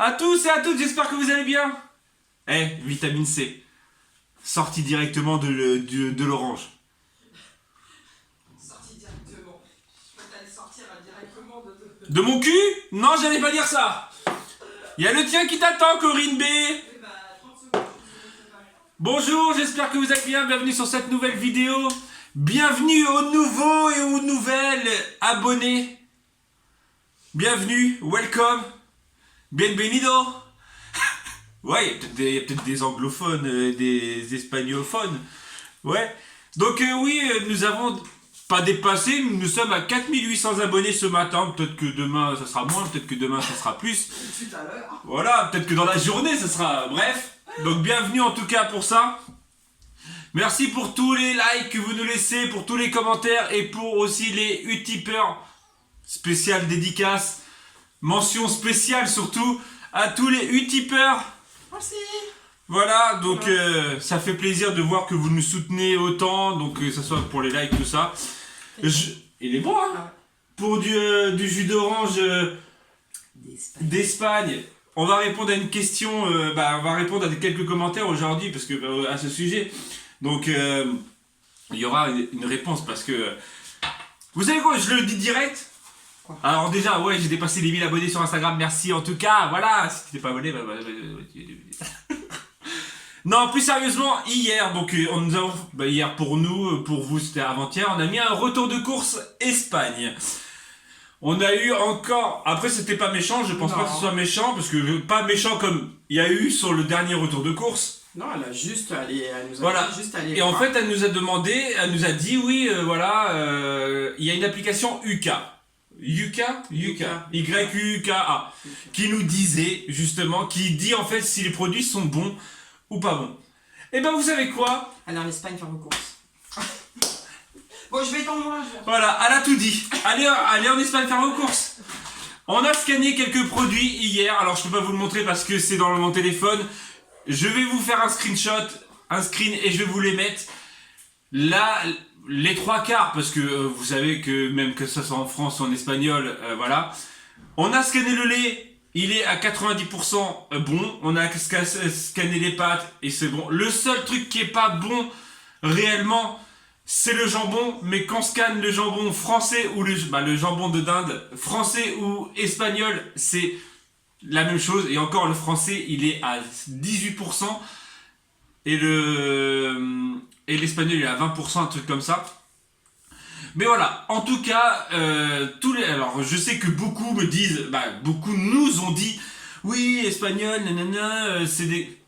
À tous et à toutes, j'espère que vous allez bien. Vitamine C. Sortie directement de l'orange. Sorti directement. Je crois que t'allais sortir directement De mon cul? Non, j'allais pas dire ça. Il y a le tien qui t'attend, Corinne B. Oui, bah, 30 secondes, je vais préparer. Bonjour, j'espère que vous allez bien. Bienvenue sur cette nouvelle vidéo. Bienvenue aux nouveaux et aux nouvelles abonnés. Bienvenue, welcome, bienvenido. Ouais, il y a peut-être des anglophones, des espagnophones. Ouais. Donc nous avons pas dépassé, nous sommes à 4800 abonnés ce matin. Peut-être que demain ça sera moins, peut-être que demain ça sera plus. Tout à l'heure. Voilà, peut-être que dans la journée ça sera... Bref. Donc bienvenue en tout cas pour ça. Merci pour tous les likes que vous nous laissez, pour tous les commentaires et pour aussi les utipeurs. Spécial dédicace. Mention spéciale surtout à tous les utipeurs. Merci. Voilà, donc ça fait plaisir de voir que vous nous soutenez autant, donc que ce soit pour les likes, tout ça. Il est bon, hein. Ah ouais. Pour du jus d'orange d'Espagne. On va répondre à une question, on va répondre à quelques commentaires aujourd'hui, parce que à ce sujet. Donc, il y aura une réponse, parce que... Vous savez quoi, je le dis direct. Alors déjà, ouais, j'ai dépassé les 1000 abonnés sur Instagram, merci en tout cas, voilà, si tu n'es pas abonné, Non, plus sérieusement, hier, donc nous avons, hier pour nous, pour vous c'était avant-hier, on a mis un retour de course Espagne. On a eu encore, après c'était pas méchant, je pense pas que ce soit méchant, parce que pas méchant comme il y a eu sur le dernier retour de course. Non, elle a juste allé. Elle nous a Voilà. dit juste aller. Et en fait, elle nous a demandé, elle nous a dit, oui, il y a une application Yuka. Yuka, Y-U-K-A, qui nous disait justement, qui dit en fait si les produits sont bons ou pas bons. Et ben vous savez quoi? Aller en Espagne faire vos courses. Bon, je vais étendre moi. Voilà, elle a tout dit. Allez en Espagne faire vos courses. On a scanné quelques produits hier, alors je peux pas vous le montrer parce que c'est dans mon téléphone. Je vais vous faire un screenshot, un screen et je vais vous les mettre. Là, les trois quarts, parce que vous savez que même que ça soit en France ou en espagnol, voilà. On a scanné le lait, il est à 90% bon. On a scanné les pâtes et c'est bon. Le seul truc qui est pas bon réellement, c'est le jambon. Mais quand on scanne le jambon français ou le jambon de dinde français ou espagnol, c'est la même chose. Et encore le français, il est à 18%. Et l'espagnol il est à 20%, un truc comme ça. Mais voilà, en tout cas, alors je sais que beaucoup me disent, beaucoup nous ont dit, oui, espagnol, nanana, c'est des...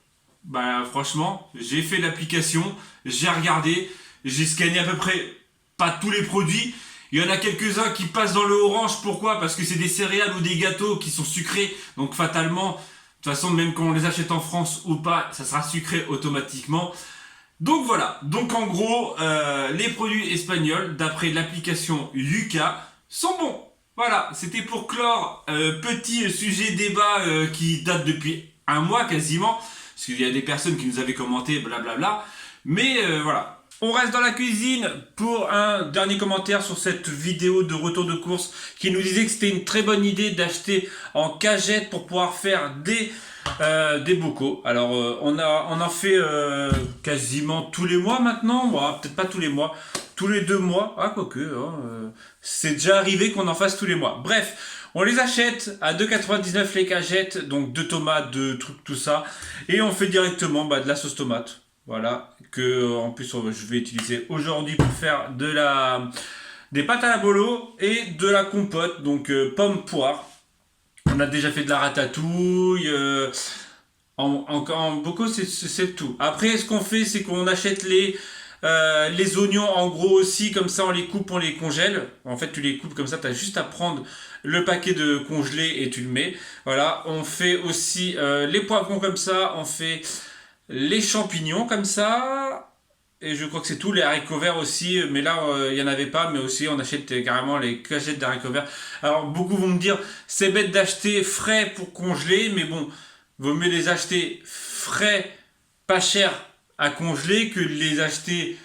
franchement, j'ai fait l'application, j'ai regardé, j'ai scanné à peu près pas tous les produits. Il y en a quelques-uns qui passent dans le orange, pourquoi? Parce que c'est des céréales ou des gâteaux qui sont sucrés, donc fatalement, de toute façon, même quand on les achète en France ou pas, ça sera sucré automatiquement. Donc voilà, donc en gros, les produits espagnols, d'après l'application Yuka, sont bons. Voilà, c'était pour clore petit sujet débat qui date depuis un mois quasiment, parce qu'il y a des personnes qui nous avaient commenté, blablabla. Mais voilà. On reste dans la cuisine pour un dernier commentaire sur cette vidéo de retour de course qui nous disait que c'était une très bonne idée d'acheter en cagette pour pouvoir faire des bocaux. Alors on en fait quasiment tous les mois maintenant, peut-être pas tous les mois, tous les 2 mois, quoique, c'est déjà arrivé qu'on en fasse tous les mois. Bref, on les achète à 2,99 les cagettes, donc 2 tomates, 2 trucs, tout ça, et on fait directement de la sauce tomate. Voilà, que en plus je vais utiliser aujourd'hui pour faire des pâtes à la bolo et de la compote, donc pomme poire. On a déjà fait de la ratatouille, en bocaux c'est tout. Après ce qu'on fait c'est qu'on achète les oignons en gros aussi, comme ça on les coupe, on les congèle. En fait tu les coupes comme ça, tu as juste à prendre le paquet de congelés et tu le mets. Voilà, on fait aussi les poivrons comme ça, on fait... les champignons comme ça, et je crois que c'est tout, les haricots verts aussi, mais là il n'y en avait pas, mais aussi on achète carrément les cagettes d'haricots verts. Alors beaucoup vont me dire, c'est bête d'acheter frais pour congeler, mais bon, vaut mieux les acheter frais, pas cher à congeler, que les acheter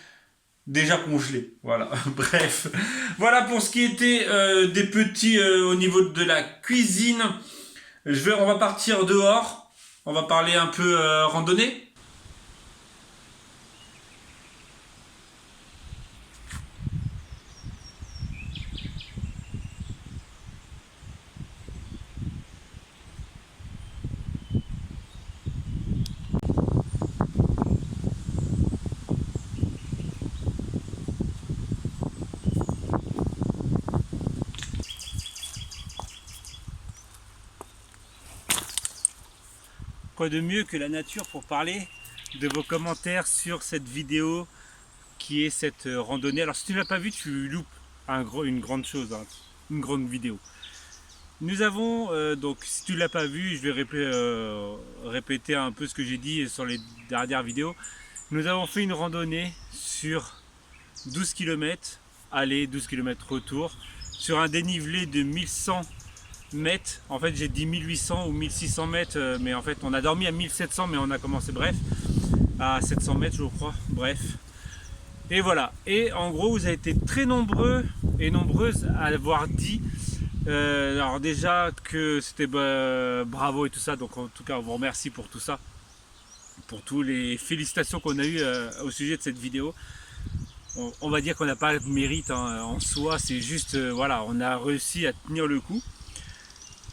déjà congelés. Voilà, bref. Voilà pour ce qui était des petits au niveau de la cuisine. On va partir dehors. On va parler un peu randonnée. Quoi de mieux que la nature pour parler de vos commentaires sur cette vidéo qui est cette randonnée. Alors si tu ne l'as pas vu, tu loupes une grande chose, hein, une grande vidéo. Nous avons, donc si tu ne l'as pas vu, je vais répéter un peu ce que j'ai dit sur les dernières vidéos. Nous avons fait une randonnée sur 12 km, aller 12 km retour, sur un dénivelé de 1100 mètres. En fait j'ai dit 1800 ou 1600 mètres, mais en fait on a dormi à 1700, mais on a commencé bref à 700 mètres je crois, bref. Et voilà, et en gros vous avez été très nombreux et nombreuses à avoir dit alors déjà que c'était bravo et tout ça, donc en tout cas on vous remercie pour tout ça, pour toutes les félicitations qu'on a eues au sujet de cette vidéo. On va dire qu'on n'a pas de mérite hein, en soi, c'est juste voilà, on a réussi à tenir le coup.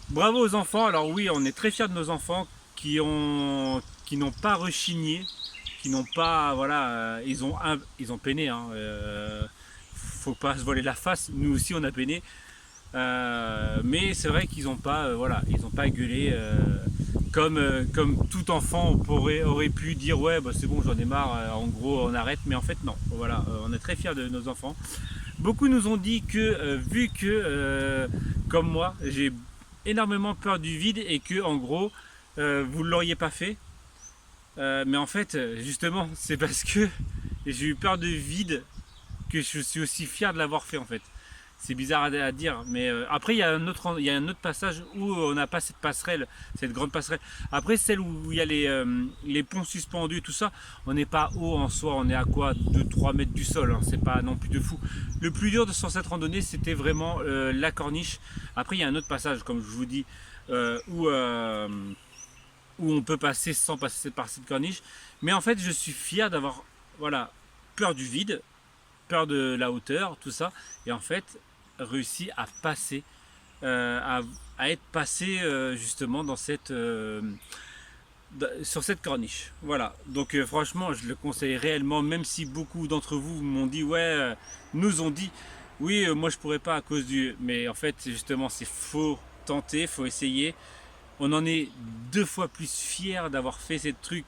Bravo aux enfants. Alors oui, on est très fiers de nos enfants qui n'ont pas rechigné, qui n'ont pas, voilà, ils ont peiné, hein, faut pas se voiler la face, nous aussi on a peiné, mais c'est vrai qu'ils n'ont pas, voilà, ils n'ont pas gueulé, comme tout enfant aurait pu dire ouais bah c'est bon j'en ai marre, en gros on arrête, mais en fait non, voilà, on est très fiers de nos enfants. Beaucoup nous ont dit que vu que comme moi j'ai énormément peur du vide et que en gros vous ne l'auriez pas fait, mais en fait justement c'est parce que j'ai eu peur de vide que je suis aussi fier de l'avoir fait en fait. C'est bizarre à dire, mais après il y a un autre passage où on n'a pas cette passerelle, cette grande passerelle. Après celle où il y a les ponts suspendus et tout ça, on n'est pas haut en soi, on est à quoi 2-3 mètres du sol, hein, c'est pas non plus de fou. Le plus dur sur cette randonnée c'était vraiment la corniche. Après il y a un autre passage comme je vous dis où on peut passer sans passer par cette corniche. Mais en fait je suis fier d'avoir voilà, peur du vide, peur de la hauteur, tout ça, et en fait réussi à passer, à être passé justement dans sur cette corniche. Voilà, donc franchement je le conseille réellement, même si beaucoup d'entre vous m'ont dit ouais, nous ont dit oui moi je pourrais pas à cause du, mais en fait justement c'est faux, tenter, faut essayer. On en est 2 fois plus fiers d'avoir fait ces trucs,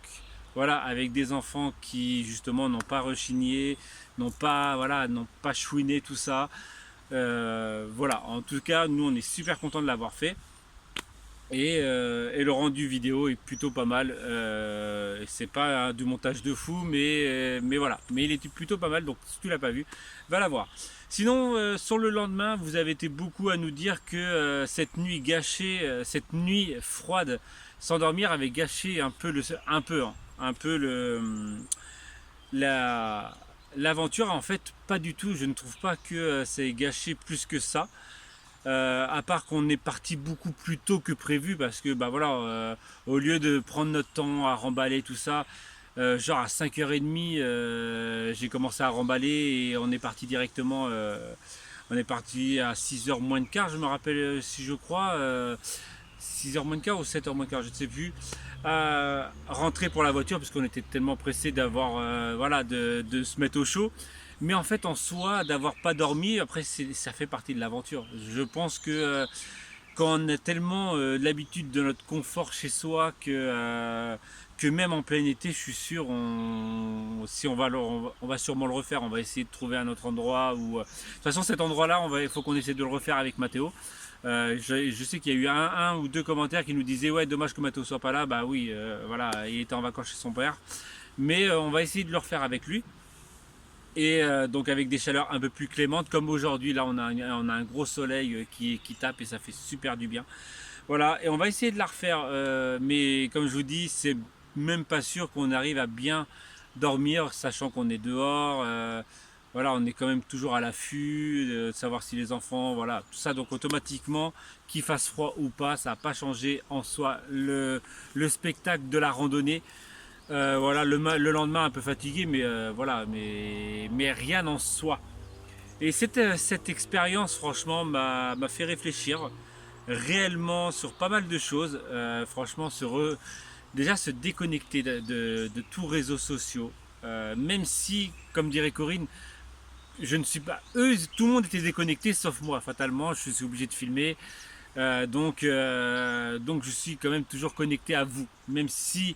voilà, avec des enfants qui justement n'ont pas rechigné, n'ont pas, voilà, n'ont pas chouiné tout ça. Voilà, en tout cas nous on est super content de l'avoir fait, et le rendu vidéo est plutôt pas mal. C'est pas du montage de fou, mais voilà, mais il était plutôt pas mal, donc si tu l'as pas vu, va la voir. Sinon sur le lendemain vous avez été beaucoup à nous dire que cette nuit gâchée, cette nuit froide sans dormir avait gâché un peu l'aventure. En fait pas du tout, je ne trouve pas que c'est gâché plus que ça, à part qu'on est parti beaucoup plus tôt que prévu, parce que bah voilà, au lieu de prendre notre temps à remballer tout ça, genre à 5h30 j'ai commencé à remballer et on est parti directement, on est parti à 6h moins de quart, je me rappelle, si je crois 6h moins de quart ou 7h moins de quart, je ne sais plus, rentrer pour la voiture parce qu'on était tellement pressé d'avoir voilà, de se mettre au chaud. Mais en fait en soi d'avoir pas dormi, après ça fait partie de l'aventure. Je pense que quand on a tellement l'habitude de notre confort chez soi que même en plein été, je suis sûr, si on va sûrement le refaire. On va essayer de trouver un autre endroit où, de toute façon cet endroit là il faut qu'on essaie de le refaire avec Mathéo. Je sais qu'il y a eu un ou deux commentaires qui nous disaient ouais dommage que Mathéo soit pas là. Bah oui, voilà, il était en vacances chez son père, mais on va essayer de le refaire avec lui. Et donc avec des chaleurs un peu plus clémentes comme aujourd'hui. Là on a un gros soleil qui tape et ça fait super du bien. Voilà, et on va essayer de la refaire, mais comme je vous dis, c'est même pas sûr qu'on arrive à bien dormir sachant qu'on est dehors. voilà, on est quand même toujours à l'affût, de savoir si les enfants, voilà, tout ça. Donc automatiquement, qu'il fasse froid ou pas, ça n'a pas changé en soi le spectacle de la randonnée. Voilà, le lendemain un peu fatigué, mais voilà, mais rien en soi. Et cette expérience, franchement, m'a fait réfléchir réellement sur pas mal de choses. Franchement, déjà se déconnecter de tous réseaux sociaux. Même si, comme dirait Corinne, je ne suis pas. Eux, tout le monde était déconnecté sauf moi. Fatalement, je suis obligé de filmer. Donc je suis quand même toujours connecté à vous. Même si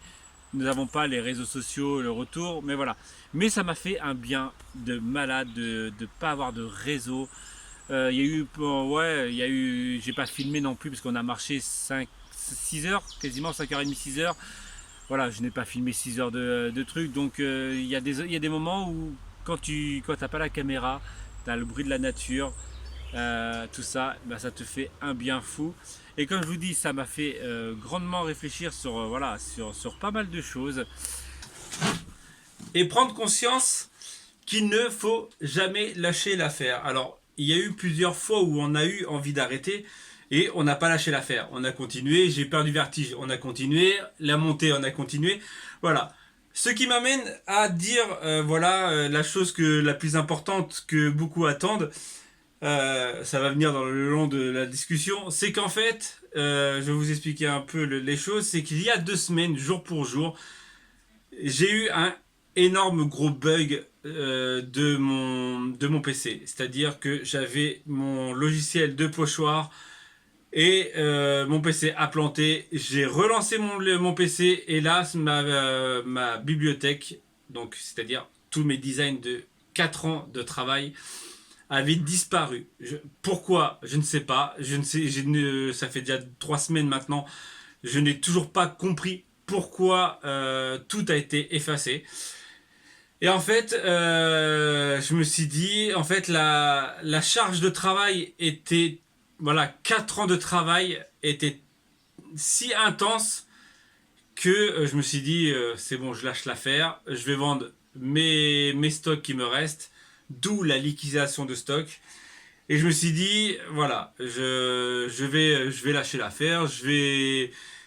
nous n'avons pas les réseaux sociaux, le retour. Mais voilà. Mais ça m'a fait un bien de malade de ne pas avoir de réseau. Il y a eu. Ouais, il y a eu. J'ai pas filmé non plus parce qu'on a marché 6 heures, quasiment 5h30, 6 heures. Voilà, je n'ai pas filmé 6 heures de trucs. Donc il y a des moments où quand t'as pas la caméra, tu as le bruit de la nature, tout ça, bah, ça te fait un bien fou. Et comme je vous dis, ça m'a fait grandement réfléchir sur, voilà, sur pas mal de choses. Et prendre conscience qu'il ne faut jamais lâcher l'affaire. Alors, il y a eu plusieurs fois où on a eu envie d'arrêter et on n'a pas lâché l'affaire. On a continué, j'ai perdu vertige, on a continué, la montée, on a continué. Voilà. Ce qui m'amène à dire, la chose la plus importante que beaucoup attendent, ça va venir dans le long de la discussion, c'est qu'en fait, je vais vous expliquer un peu les choses, c'est qu'il y a 2 semaines, jour pour jour, j'ai eu un énorme gros bug de mon PC. C'est-à-dire que j'avais mon logiciel de pochoir et mon PC a planté. J'ai relancé mon PC et là, ma bibliothèque, donc c'est-à-dire tous mes designs de 4 ans de travail, avait disparu. Pourquoi? Je ne sais pas. Ça fait déjà 3 semaines maintenant. Je n'ai toujours pas compris pourquoi tout a été effacé. Et en fait, je me suis dit, en fait, la charge de travail était, voilà, 4 ans de travail était si intense que je me suis dit, c'est bon, je lâche l'affaire, je vais vendre mes stocks qui me restent, d'où la liquidation de stock. Et je me suis dit, voilà, je vais lâcher l'affaire,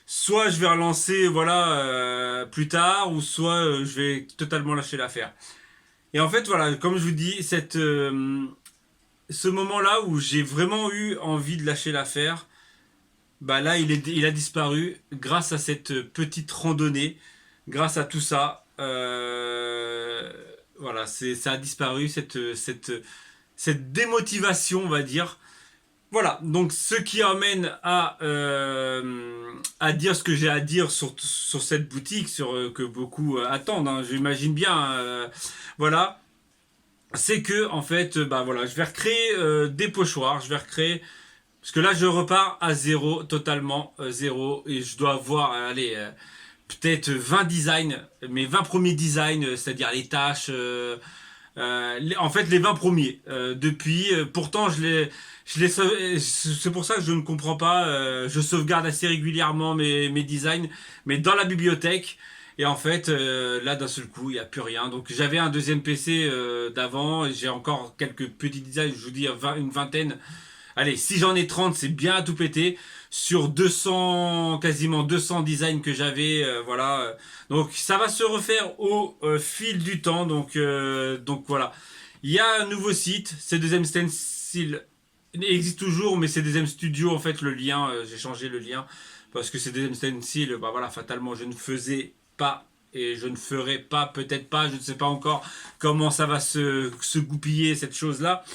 soit je vais relancer, voilà, plus tard, ou soit je vais totalement lâcher l'affaire. Et en fait, voilà, comme je vous dis, ce moment-là où j'ai vraiment eu envie de lâcher l'affaire, bah là, il a disparu grâce à cette petite randonnée, grâce à tout ça. Voilà, ça a disparu, cette démotivation, on va dire. Voilà, donc ce qui amène à dire ce que j'ai à dire sur cette boutique, que beaucoup attendent, hein, j'imagine bien. Voilà, c'est que en fait, bah voilà, je vais recréer des pochoirs, je vais recréer. Parce que là, je repars à zéro, totalement zéro, et je dois avoir, allez, peut-être 20 designs, mes 20 premiers designs, c'est-à-dire les tâches, en fait, les 20 premiers. Pourtant, c'est pour ça que je ne comprends pas. Je sauvegarde assez régulièrement mes designs, mais dans la bibliothèque. Et en fait, là, d'un seul coup, il n'y a plus rien. Donc, j'avais un deuxième PC d'avant. Et j'ai encore quelques petits designs, je vous dis une vingtaine. Allez, si j'en ai 30, c'est bien à tout péter. Sur 200, quasiment 200 designs que j'avais, voilà. Donc ça va se refaire au fil du temps. Donc voilà. Il y a un nouveau site, c'est Deuxième Stencil. Il existe toujours, mais c'est Deuxième Studio. En fait, le lien, j'ai changé le lien. Parce que c'est Deuxième Stencil, bah voilà, fatalement, je ne faisais pas. Et je ne ferai pas, peut-être pas, je ne sais pas encore comment ça va se goupiller cette chose-là.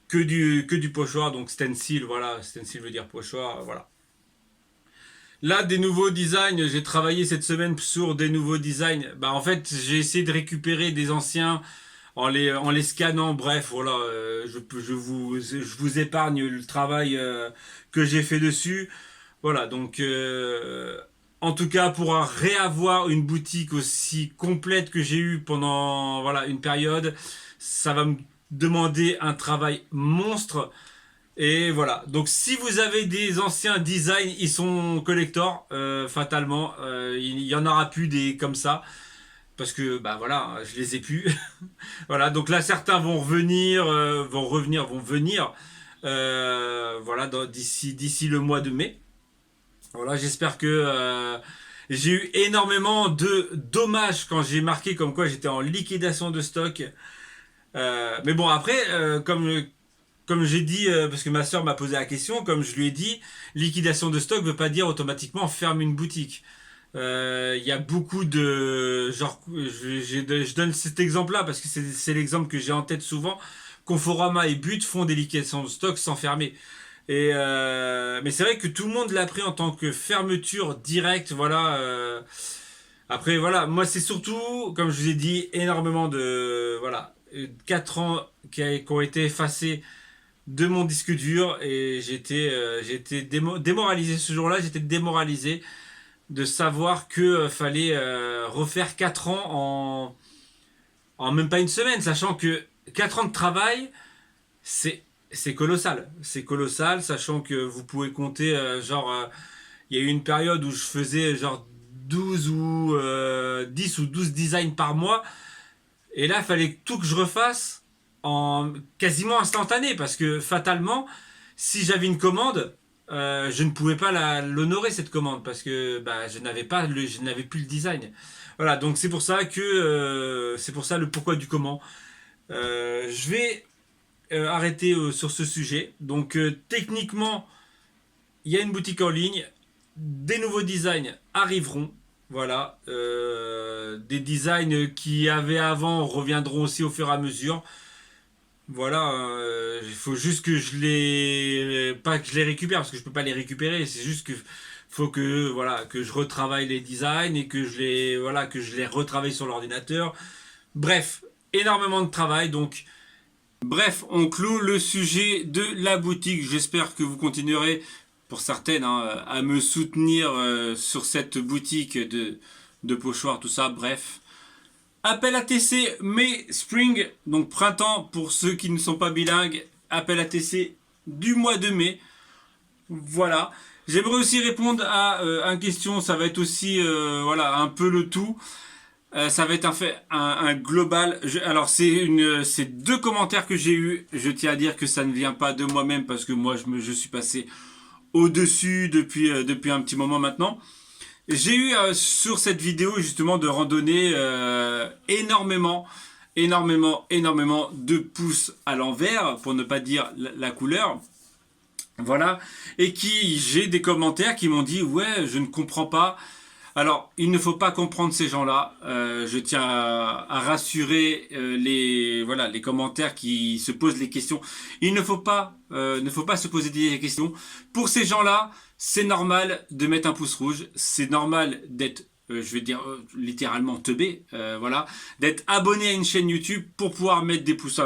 Que du pochoir, donc stencil, voilà, stencil veut dire pochoir, voilà. Là, des nouveaux designs, j'ai travaillé cette semaine sur des nouveaux designs. Bah, en fait, j'ai essayé de récupérer des anciens en les scannant. Bref, voilà, je vous épargne le travail que j'ai fait dessus. Voilà, donc, en tout cas, pour réavoir une boutique aussi complète que j'ai eue pendant, voilà, une période, ça va me demander un travail monstre. Et voilà. Donc si vous avez des anciens designs, ils sont collector, fatalement. Il y en aura plus des comme ça. parce que bah voilà, je les ai plus. Voilà, donc là certains vont revenir, vont venir. Voilà, d'ici le mois de mai. Voilà, j'espère que j'ai eu énormément de dommages quand j'ai marqué comme quoi j'étais en liquidation de stock. Mais bon, après, comme j'ai dit, parce que ma soeur m'a posé la question, comme je lui ai dit, liquidation de stock veut pas dire automatiquement ferme une boutique. Il y a beaucoup de... Genre, je donne cet exemple-là parce que c'est l'exemple que j'ai en tête souvent. Conforama et But font des liquidations de stock sans fermer. Mais c'est vrai que tout le monde l'a pris en tant que fermeture directe, voilà. Après, voilà, moi c'est surtout, comme je vous ai dit, énormément de... Voilà, 4 ans qui ont été effacés de mon disque dur et j'étais démoralisé ce jour-là, j'étais démoralisé de savoir que fallait refaire 4 ans en même pas une semaine, sachant que 4 ans de travail, c'est colossal. C'est colossal, sachant que vous pouvez compter, il y a eu une période où je faisais genre 12 ou 10 ou 12 designs par mois. Et là, il fallait tout que je refasse en quasiment instantané. Parce que fatalement, si j'avais une commande, je ne pouvais pas l'honorer cette commande. Parce que bah, je n'avais plus le design. Voilà, donc c'est pour ça que c'est pour ça le pourquoi du comment. Je vais arrêter sur ce sujet. Donc techniquement, il y a une boutique en ligne. Des nouveaux designs arriveront. Voilà. Des designs qui avaient avant reviendront aussi au fur et à mesure. Voilà. Il faut juste que je les... Pas que je les récupère, parce que je peux pas les récupérer. C'est juste que faut que, voilà, que je retravaille les designs et que que je les retravaille sur l'ordinateur. Bref, énormément de travail. Donc, bref, on clôt le sujet de la boutique. J'espère que vous continuerez, pour certaines, hein, à me soutenir sur cette boutique de pochoirs, tout ça. Bref, appel ATC mai spring, donc printemps pour ceux qui ne sont pas bilingues. Appel ATC du mois de mai. Voilà. J'aimerais aussi répondre à une question. Ça va être aussi voilà, un peu le tout. Ça va être un global. Alors c'est 2 commentaires que j'ai eu. Je tiens à dire que ça ne vient pas de moi-même parce que moi je suis passé au-dessus depuis un petit moment maintenant. J'ai eu sur cette vidéo justement de randonnée énormément de pouces à l'envers, pour ne pas dire la couleur. Voilà. Et j'ai des commentaires qui m'ont dit ouais, je ne comprends pas. Alors, il ne faut pas comprendre ces gens-là. Je tiens à rassurer les commentaires qui se posent les questions. Il ne faut pas se poser des questions. Pour ces gens-là, c'est normal de mettre un pouce rouge. C'est normal d'être, je vais dire littéralement teubé, voilà, d'être abonné à une chaîne YouTube pour pouvoir mettre des pouces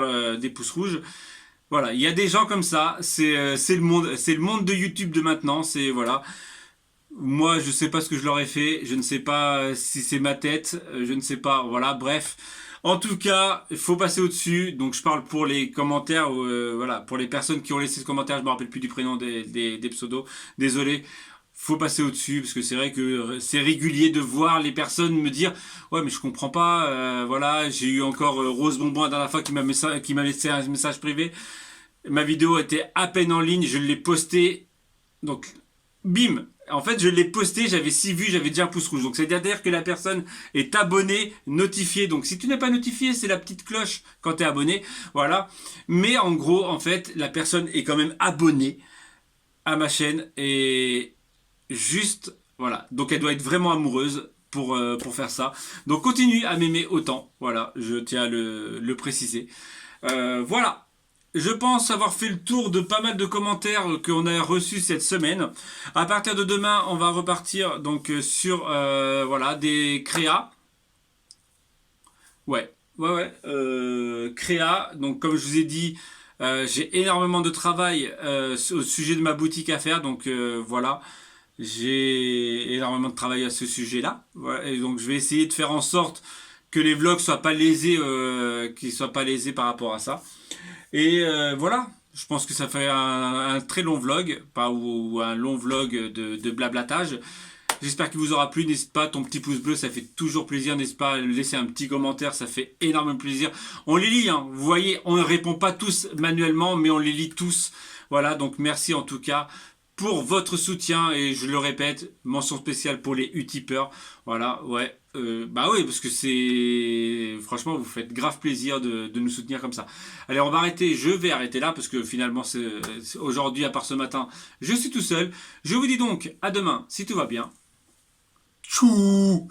rouges. Voilà, il y a des gens comme ça. C'est le monde de YouTube de maintenant. C'est voilà. Moi, je sais pas ce que je leur ai fait. Je ne sais pas si c'est ma tête. Je ne sais pas. Voilà, bref. En tout cas, il faut passer au-dessus. Donc, je parle pour les commentaires. Voilà, pour les personnes qui ont laissé ce commentaire. Je me rappelle plus du prénom des pseudos. Désolé. Faut passer au-dessus parce que c'est vrai que c'est régulier de voir les personnes me dire ouais mais je comprends pas. Voilà, j'ai eu encore Rose Bonbon la dernière fois qui m'a laissé un message privé. Ma vidéo était à peine en ligne. Je l'ai postée. Donc, bim. En fait, je l'ai posté, j'avais 6 vues, j'avais déjà un pouce rouge. Donc, c'est-à-dire que la personne est abonnée, notifiée. Donc, si tu n'es pas notifié, c'est la petite cloche quand tu es abonné. Voilà. Mais en gros, en fait, la personne est quand même abonnée à ma chaîne. Et juste, voilà. Donc, elle doit être vraiment amoureuse pour faire ça. Donc, continue à m'aimer autant. Voilà, je tiens à le préciser. Voilà. Je pense avoir fait le tour de pas mal de commentaires qu'on a reçus cette semaine. À partir de demain, on va repartir donc sur voilà, des créas. Ouais. Créa. Donc comme je vous ai dit, j'ai énormément de travail au sujet de ma boutique à faire. Donc voilà. J'ai énormément de travail à ce sujet-là. Voilà. Et donc je vais essayer de faire en sorte que les vlogs soient pas lésés, qu'ils soient pas lésés par rapport à ça. Et voilà, je pense que ça fait un très long vlog, ou un long vlog de blablatage. J'espère qu'il vous aura plu. N'hésite pas, ton petit pouce bleu, ça fait toujours plaisir. N'hésite pas à laisser un petit commentaire, ça fait énormément plaisir. On les lit, hein. Vous voyez, on ne répond pas tous manuellement, mais on les lit tous. Voilà, donc merci en tout cas pour votre soutien. Et je le répète, mention spéciale pour les Utipeurs. Voilà, ouais. Bah oui, parce que c'est... Franchement, vous faites grave plaisir de nous soutenir comme ça. Allez, on va arrêter. Je vais arrêter là, parce que finalement, aujourd'hui, à part ce matin, je suis tout seul. Je vous dis donc à demain, si tout va bien. Tchou!